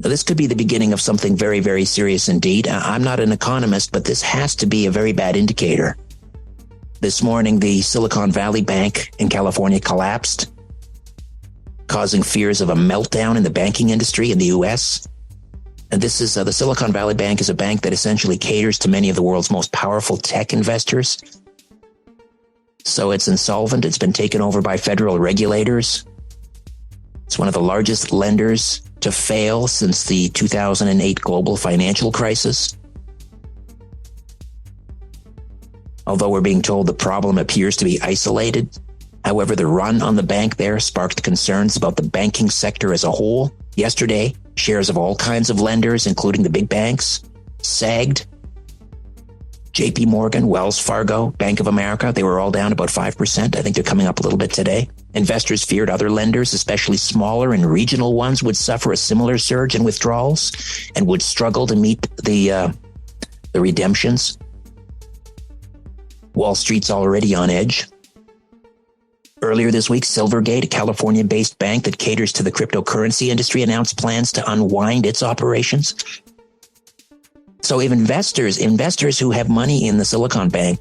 This could be the beginning of something very, very serious indeed. I'm not an economist, but this has to be a very bad indicator. This morning, the Silicon Valley Bank in California collapsed, causing fears of a meltdown in the banking industry in the U.S. And this is the Silicon Valley Bank is a bank that essentially caters to many of the world's most powerful tech investors. So it's insolvent. It's been taken over by federal regulators. It's one of the largest lenders to fail since the 2008 global financial crisis. Although we're being told the problem appears to be isolated, however, the run on the bank there sparked concerns about the banking sector as a whole. Yesterday, shares of all kinds of lenders, including the big banks, sagged. JP Morgan, Wells Fargo, Bank of America, they were all down about 5%. I think they're coming up a little bit today. Investors feared other lenders, especially smaller and regional ones, would suffer a similar surge in withdrawals and would struggle to meet the redemptions. Wall Street's already on edge. Earlier this week, Silvergate, a California-based bank that caters to the cryptocurrency industry, announced plans to unwind its operations. So if investors who have money in the Silicon Bank,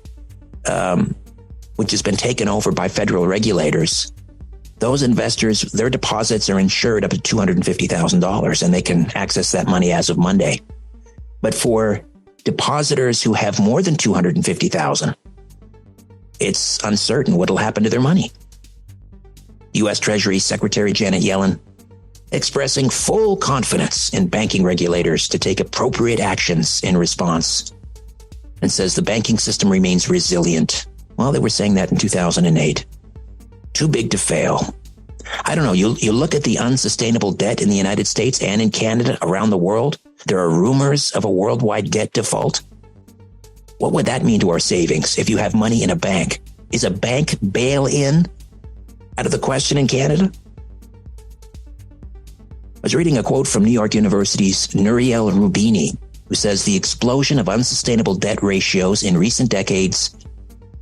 which has been taken over by federal regulators, those investors, their deposits are insured up to $250,000, and they can access that money as of Monday. But for depositors who have more than $250,000, it's uncertain what will happen to their money. U.S. Treasury Secretary Janet Yellen expressing full confidence in banking regulators to take appropriate actions in response, and says the banking system remains resilient. Well, they were saying that in 2008. Too big to fail. I don't know. You look at the unsustainable debt in the United States and in Canada, around the world. There are rumors of a worldwide debt default. What would that mean to our savings if you have money in a bank? Is a bank bail-in out of the question in Canada? I was reading a quote from New York University's Nouriel Roubini, who says the explosion of unsustainable debt ratios in recent decades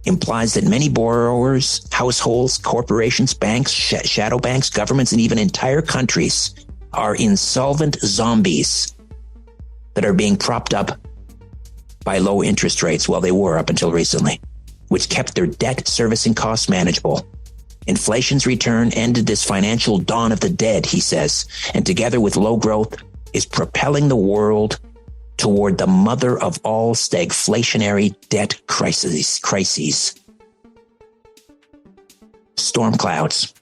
implies that many borrowers, households, corporations, banks, shadow banks, governments, and even entire countries are insolvent zombies that are being propped up by low interest rates. Well, they were up until recently, which kept their debt servicing costs manageable. Inflation's return ended this financial dawn of the dead, he says, and together with low growth is propelling the world toward the mother of all stagflationary debt crises. Storm clouds.